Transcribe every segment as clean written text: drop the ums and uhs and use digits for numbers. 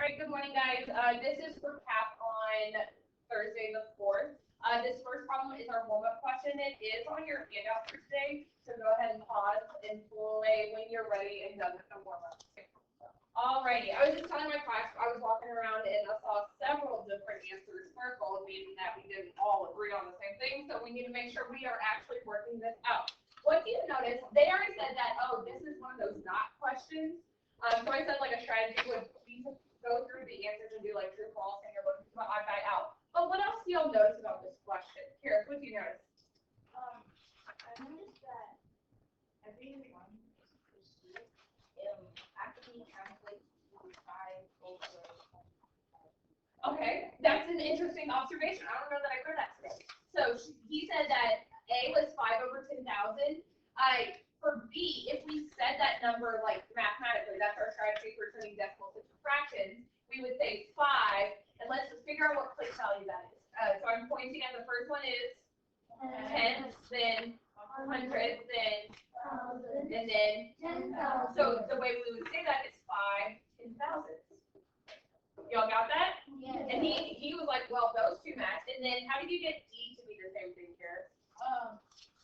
All right, good morning, guys. This is for KAP on Thursday the 4th. This first problem is our warm-up question. It is on your handout for today, so go ahead and pause and play when you're ready and done with the warm-up. Alrighty, I was just telling my class, I was walking around and I saw several different answers circled, meaning that we didn't all agree on the same thing, so we need to make sure we are actually working this out. What do you notice? They already said that, oh, this is one of those not questions. So I said like a strategy would be to go through the answers and do like true, false, and you're looking for the odd guy out. But what else do y'all notice about this question? Here, what do you notice? I noticed that everyone actually translates to 5 over. Okay, that's an interesting observation. I don't know that I heard that today. So he said that A was 5 over 10,000. For B, if we said that number like mathematically, that's our strategy for turning decimals into fractions, we would say 5, and let's just figure out what place value that is. So I'm pointing at the first one is tenths, then hundreds, then and then 10,000. So the way we would say that is 5 10,000s. Y'all got that? Yes. And he was like, well, those two match. And then how did you get D to be the same thing here?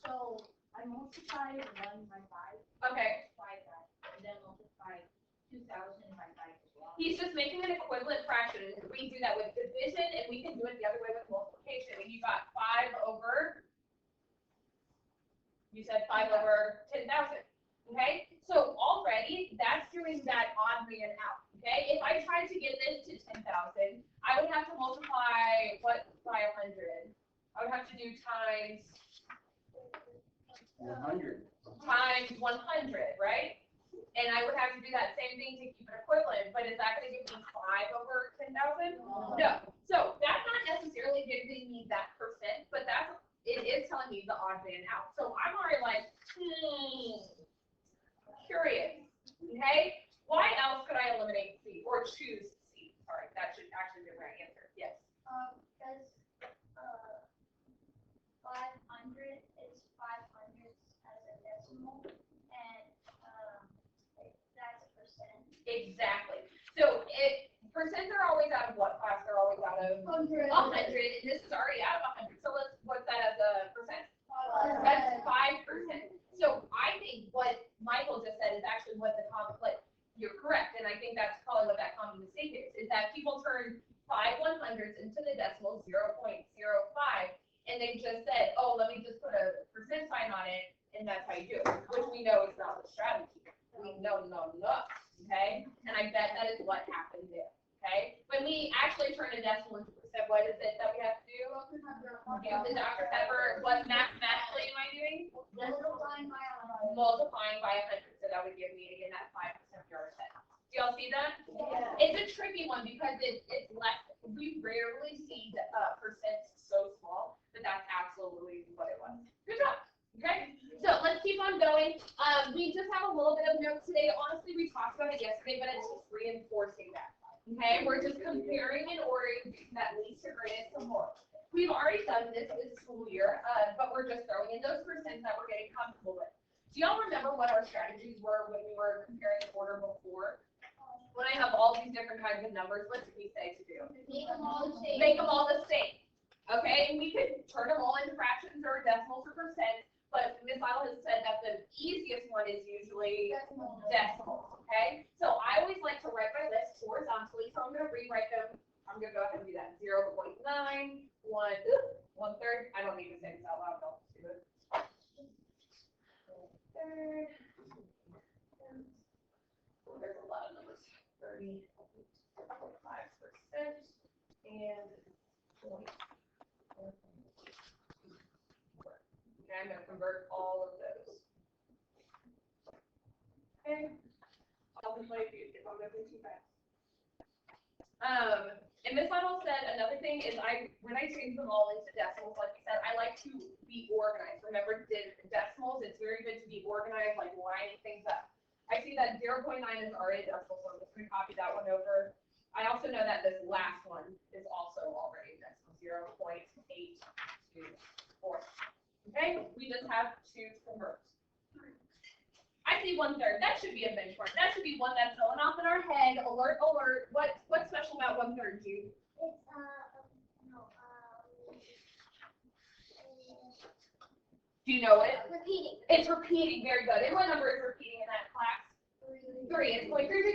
So I multiply 1 by 5. Okay. Multiply that, and then multiply 2,000 by 5 as well. He's just making an equivalent fraction. We do that with division, and we can do it the other way with multiplication. And you got 5 over, you said 5 over 10,000. Okay? So already, that's doing that odd man out. Okay? If I tried to get this to 10,000, I would have to multiply what by 100? I would have to do times 100. times 100, right? And I would have to do that same thing to keep it equivalent, but is that going to give me 5 over 10,000? No. So that's not necessarily giving me that percent, but it is telling me the odd man out. So I'm already like, curious. Okay? Why else could I eliminate C or choose C? Sorry, that should actually be the right answer. Yes. Because 500 is 500 as a decimal, and that's a percent. Exactly. So percents are always out of what class? They're always out of 100. 100, and this is already out of 100. So what's that as a percent? That's 5%. So I think what Michael just said is actually what the common, like, you're correct, and I think that's probably what that common mistake is that people turn 5 100s into the decimal 0.05, and they just said, oh, let me just put a percent sign on it, and that's how you do it, which we know is not the strategy. We know, okay? And I bet that is what happened there, okay? When we actually turn a decimal into percent, what is it that we have to do? Use the Dr. Pepper. What mathematically am I doing? Multiplying by 100. Multiplying by 100. So that would give me, again, that 5% percent. Do y'all see that? Yeah. It's a tricky one because it's less, we rarely see the percents so small, but that's absolutely what it was. Good job. Okay, so let's keep on going. We just have a little bit of notes today. Honestly, we talked about it yesterday, but it's just reinforcing that. Okay, we're just comparing and ordering that least to greatest to more. We've already done this school year, but we're just throwing in those percents that we're getting comfortable with. Do y'all remember what our strategies were when we were comparing and order before? When I have all these different kinds of numbers, what did we say to do? Make them all the same. Make them all the same. Okay, and we could turn them all into fractions or decimals or percents. But Ms. Lyle has said that the easiest one is usually decimals, okay? So I always like to write my list horizontally, so I'm going to rewrite them. I'm going to go ahead and do that. 0.9, 1/3. I don't need to say this out loud, I'll just do it. 1/3. Oh, there's a lot of numbers. 35%, and 20. Okay, I'm going to convert all of those. Okay. I'll play if I'm moving too fast. And Ms. Little said another thing is when I change them all into decimals, like you said, I like to be organized. Remember, decimals, it's very good to be organized, like lining things up. I see that 0.9 is already a decimal, so I'm just going to copy that one over. I also know that this last one is also already a decimal, 0.824. Okay, we just have to convert. I see 1/3. That should be a benchmark. That should be one that's going off in our head. Alert, alert. What's 1/3, Jude? Do you know it? Repeating. It's repeating. Very good. And what number is repeating in that class? 3. It's going 3.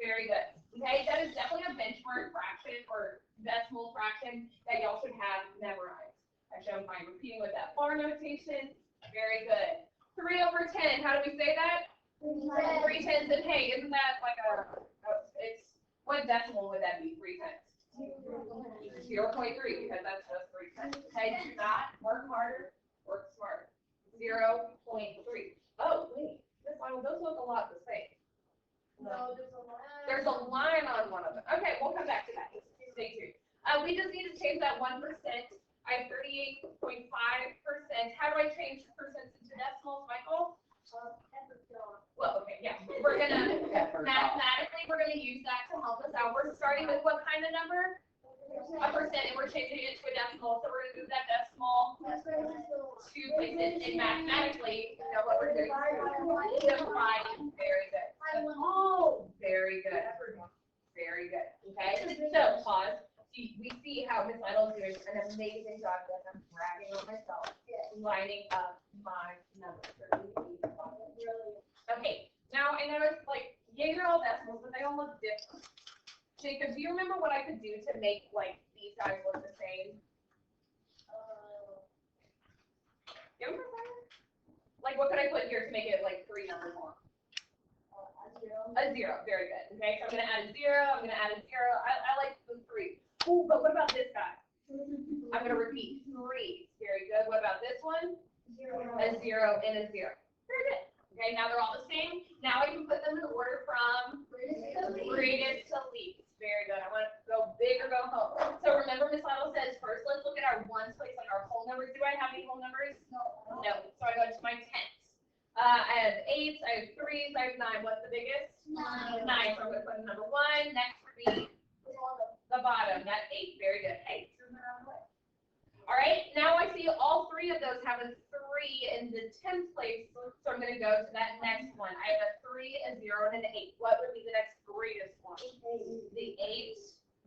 Very good. Okay, that is definitely a benchmark fraction or decimal fraction that y'all should have memorized. Actually, I'm fine repeating with that bar notation. Very good. 3/10. How do we say that? 3/10. And hey, isn't that like it's what decimal would that be? 3/10. 0.3 because that's just 3/10. Okay, do not work harder, work smarter. 0.3. Oh wait, those look a lot the same. No, There's a line on one of them. Okay, we'll come back to that. Stay tuned. We just need to change that 1%. I have 38.5%. How do I change the percents into decimals, Michael? Well, okay, yeah. We're gonna mathematically we're gonna use that to help us out. We're starting with what kind of number? A percent, and we're changing it to a decimal. So we're gonna move that decimal 2 places, and mathematically, you know what we're doing? Dividing. Very good. Oh, very good. Very good. Okay. So pause. We see how Miss Idle's doing an amazing job. I'm bragging on myself, lining up my numbers. Okay. Now I noticed like these are all decimals, but they all look different. Jacob, do you remember what I could do to make like these guys look the same? You remember that? Like what could I put here to make it like 3 numbers long? A 0. Very good. Okay, so I'm gonna add a 0. I'm gonna add a 0. I like the 3. Ooh, but what about this guy? I'm gonna repeat 3. Very good. What about this one? 0. A 0 and a 0. Very good. Okay, now they're all the same. Now I can put them in order from greatest to least. Very good. I want to go big or go home. So remember, Miss Little says first let's look at our ones place, like our whole numbers. Do I have any whole numbers? No. No. So I go to my tens. I have 8s, I have 3s, I have 9. What's the biggest? 9. 9. So I'm going to put number 1. Next would be the bottom. That's 8. Very good. 8. All right. Now I see all 3 of those have a 3 in the 10th place. So I'm going to go to that next one. I have a 3, a 0, and an 8. What would be the next greatest one? The 8,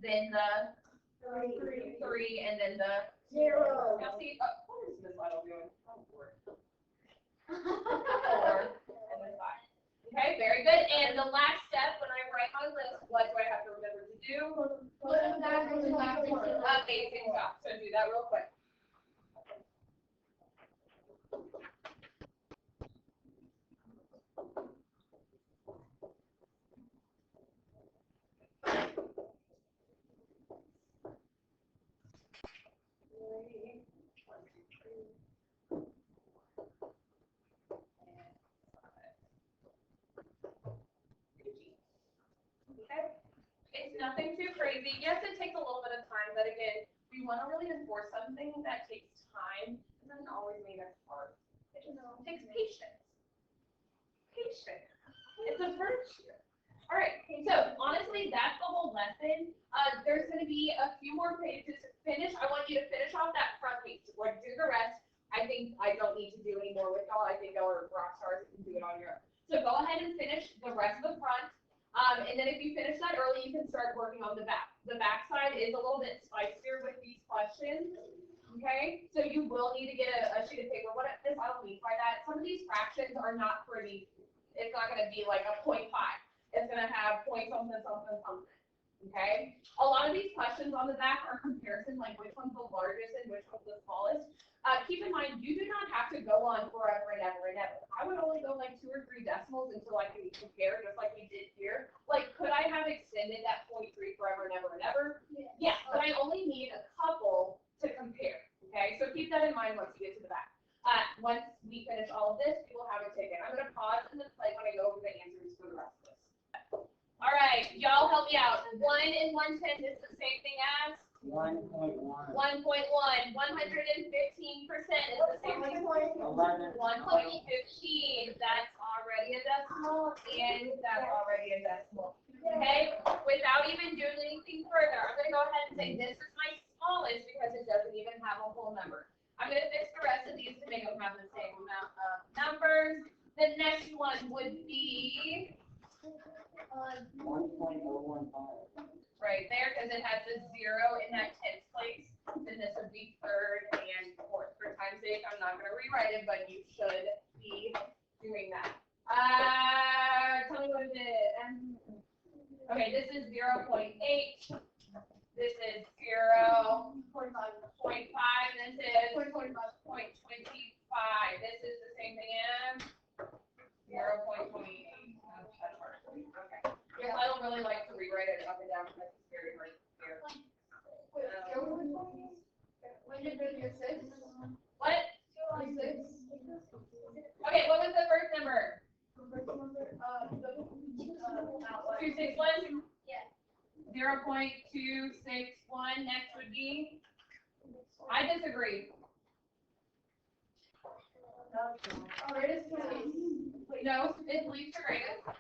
then the 3, and then the 0. Now see, what is Miss Little doing? 4, and then 5. Okay, very good. And the last step, when I write my list, what do I have to remember to do? Put them back in the back. Amazing job. So do that real quick. It's nothing too crazy. Yes, it takes a little bit of time, but again, we want to really enforce something that takes time. It doesn't always mean it's hard. It just takes patience. Patience. It's a virtue. All right. So honestly, that's the whole lesson. There's going to be a few more pages to finish. I want you to finish off that front page. Like do the rest. I think I don't need to do any more with y'all. I think y'all are rock stars and can do it on your own. So go ahead and finish the rest of the front. And then if you finish that early, you can start working on the back. The back side is a little bit spicier with these questions. Okay, so you will need to get a sheet of paper. What I don't mean by that, some of these fractions are not pretty. It's not going to be like a 0.5. It's going to have point something, something, something. Okay, a lot of these questions on the back are comparison, like which one's the largest and which one's the smallest. Keep in mind, you do not have to go on forever and ever and ever. I would only go like 2 or 3 decimals until I can compare, just like we did here. Like, could I have extended that 0.3 forever and ever and ever? Yeah, but I only need a couple to compare. Okay, so keep that in mind once you get to the back. Once we finish all of this, we will have it taken. I'm going to pause and then play when I go over the answers for the rest of this. All right, y'all help me out. 1 and 1/10 is the same thing as? 1.1. 1.1. 115% is the same thing. 1.15. That's already a decimal, and that's already a decimal. Okay? Without even doing anything further, I'm going to go ahead and say this is my smallest because it doesn't even have a whole number. I'm going to fix the rest of these to make them have the same amount of numbers. The next one would be 1.015. right there because it has the 0 in that tens place. Then this would be third and fourth. For time's sake, I'm not going to rewrite it, but you should be doing that. Tell me what it is. Okay, this is 0.8. This is 0.5. This is 0.25. This is the same thing as 0.28. Okay. Yes, I don't really like to rewrite it up and down because it's very hard here. When did you get 6? What? 6. Okay, what was the first number? 261? Yeah. 0.261. Next would be? I disagree. Greatest to least. No, it's least to greatest. On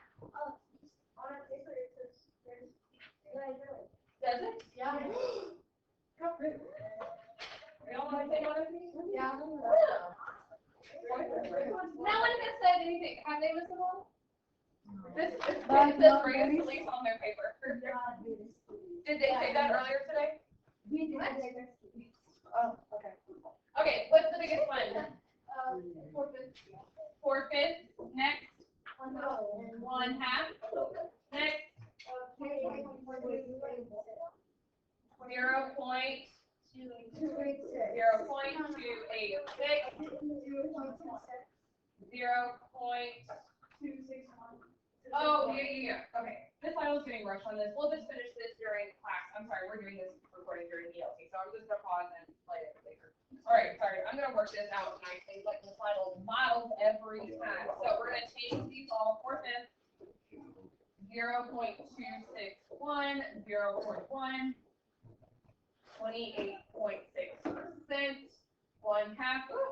our paper it says greatest. Does it? Yeah. You don't want to say one of these? Yeah. No one has said anything. Have they listened on? This is the greatest least on their paper. Did they say that earlier today? Oh, okay. Okay, what's the biggest one? 4/5. 4/5. Next. 1/2. 1/2. Next. 0.261. Oh, yeah. Okay. This I was getting rushed on this. We'll just finish this during class. I'm sorry, we're doing this recording during ELT, so I'm just gonna pause and play it later. All right, sorry. I'm gonna work this out nicely, like the final models every time. So we're gonna change these all 4/5. 0.261, 0.1, 28.6%, 1/2.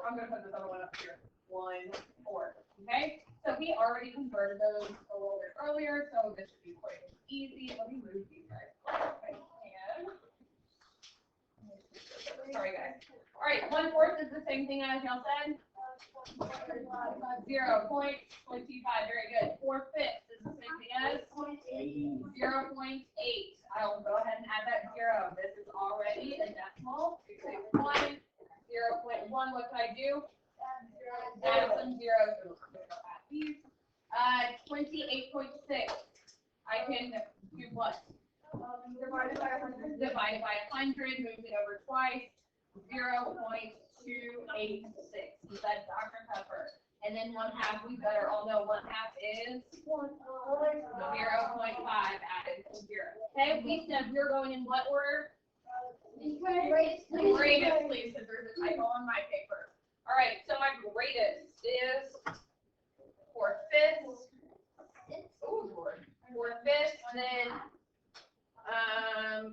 I'm gonna put this other one up here. 1/4. Okay. So we already converted those a little bit earlier, so this should be quite easy. Let me move these guys. Okay. Sorry, guys. All right, 1/4 is the same thing as y'all said. 0.25. Very good. 4/5 is the same thing as 0.8. I'll go ahead and add that 0. This is already a decimal. 1. 0.1. What can I do? Add some zeros. 28.6. I can do what? Divided by 100. Divided by 100. Move it over twice. 0.286. Is that Dr. Pepper? And then 1/2, we better all know 1/2 is 0.5 added to 0. Okay, we said we're going in what order? Greatest, Greatest, please, because there's a typo on my paper. All right, so my greatest is 4/5. Oh, Lord. 4/5, and then,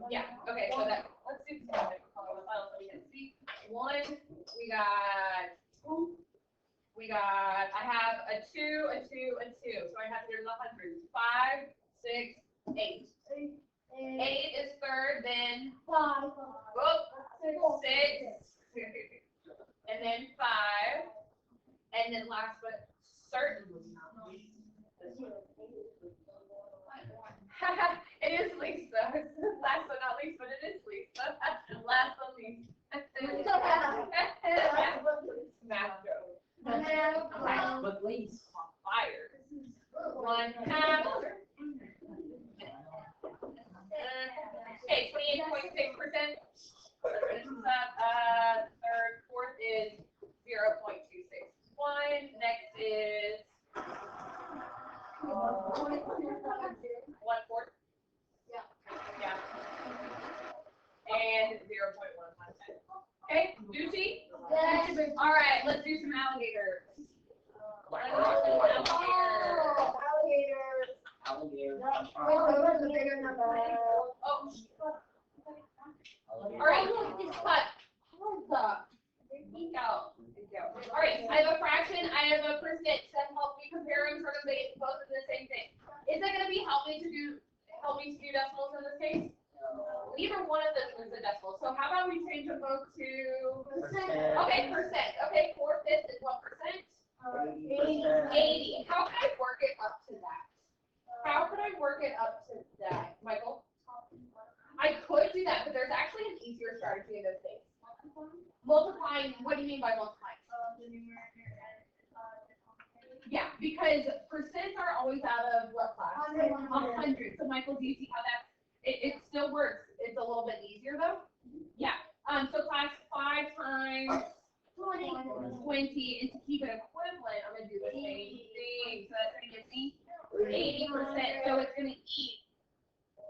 yeah, okay, so that, let's do this one so we can see. 1, I have a 2, a 2, a 2, so I have here's 100. 5, 6, 8. 8 is third, then 5. whoop, 6, and then 5, and then last but certainly not least. It is Lisa. Last but not least, but it is Lisa. Last but least. Math joke. Last but least. Fire. 1/2. Okay, 28.6%. Third, fourth is 0.261. Next is 1/4. Yeah. And 0.110. Okay, Gucci? Yes. All right, let's do some alligators. Alligator. Oh. All right, cut. Go. All right, I have a fraction, I have a percent to help me compare them, sort of they both of the same thing. Is that going to be help me to do decimals in this case? Neither one of them is a decimal. So how about we change them both to percent? Okay, percent. Okay, 4/5 is what percent? 80. How can I work it up to that? How could I work it up to that, Michael? Multiplying, what do you mean by multiplying? The numerator and, Yeah, because percents are always out of what class? 100. So Michael, do you see how that's, it still works. It's a little bit easier though? Yeah. So class 5 times 20, and to keep it equivalent, I'm gonna do the same thing. So that's gonna give me 80%. So it's gonna eat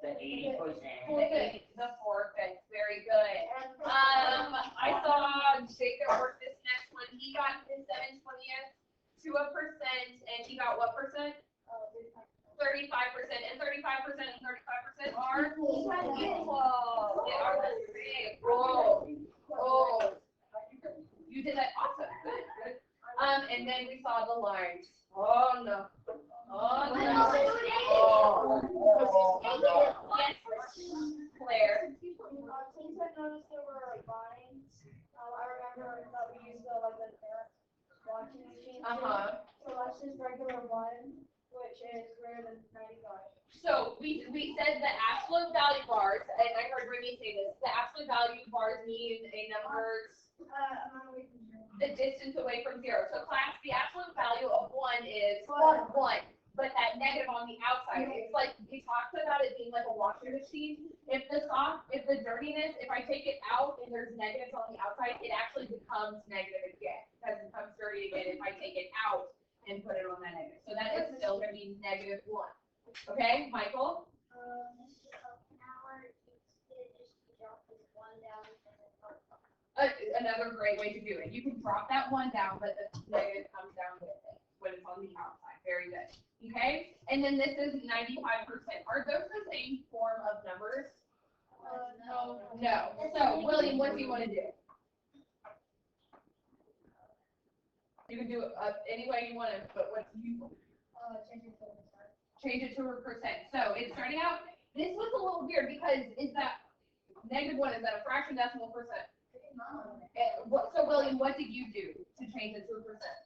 The 80%. the 4/5. Very good. I saw Jacob work this next one. He got his 7/20 to a percent, and he got what percent? 35%. And 35% and 35% are equal. They are the same. Oh. You did that awesome. Good, good. And then we saw the lines. Oh no. Oh no. Yes, Claire. Things I noticed there were like lines. I remember that we used the watching machine. So that's just regular 1, which is greater than 95. So we said the absolute value bars, and I heard Remy say this. The absolute value bars mean a number's the distance away from 0. So class, the absolute value of 1 is 1. But that negative on the outside, it's like we talked about it being like a washing machine. If the dirtiness, if I take it out and there's negatives on the outside, it actually becomes negative again because it becomes dirty again if I take it out and put it on that negative. So that is still going to be -1. Okay, Michael? Another great way to do it. You can drop that 1 down, but the negative comes down with it when it's on the outside. Very good. Okay, and then this is 95%. Are those the same form of numbers? No. No. So, William, what do you want to do? You can do it any way you want to, but what do you change it to a percent? So it's starting out. This was a little weird because is that -1? Is that a fraction, decimal, percent? So William, what did you do to change it to a percent?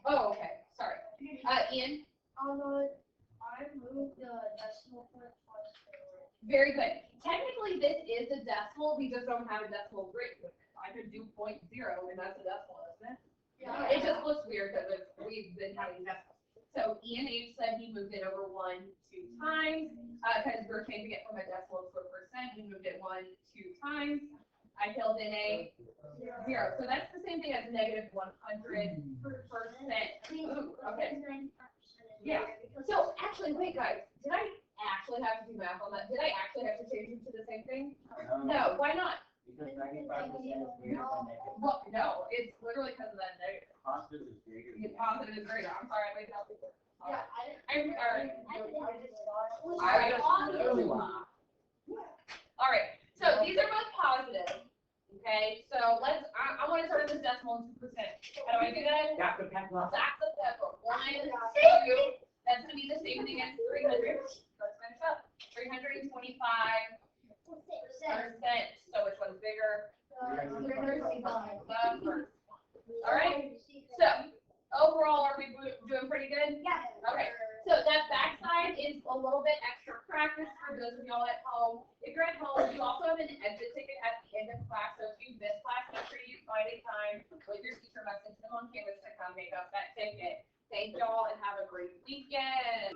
Oh, okay. Sorry. Ian? I moved the decimal point twice forward. Very good. Technically, this is a decimal. We just don't have a decimal break with it. I could do 0.0, and that's a decimal, isn't it? Yeah. It just looks weird because we've been having decimals. So Ian H said he moved it over 1 2 times because we're changing it from a decimal to a percent. He moved it 1 2 times. I filled in a 0. So that's the same thing as -100%. Ooh, okay. Yeah. So actually, wait, guys, did I actually have to do math on that? Did I actually have to change it to the same thing? No. Why not? Because 95% is greater than negative. Well, no, it's literally because of that negative. Positive is greater. The positive is greater. I'm sorry, I made that before. Yeah, I'm sorry. I All right. So these are both positive. Okay. So I want to turn this decimal into percent. How do I do that? Dr. Pepper. Back the pepper. 1 2. That's going to be the same thing as 300. Let's finish up. 325%. So which one's bigger? All right. So overall, are we doing pretty good? Yeah. Okay. So that backside is a little bit extra practice for those of y'all at home. If you're at home, you also have an exit ticket at the end of class. So if you miss class, make sure you find a time with your teacher, message them on campus to come make up that ticket. Thank y'all and have a great weekend.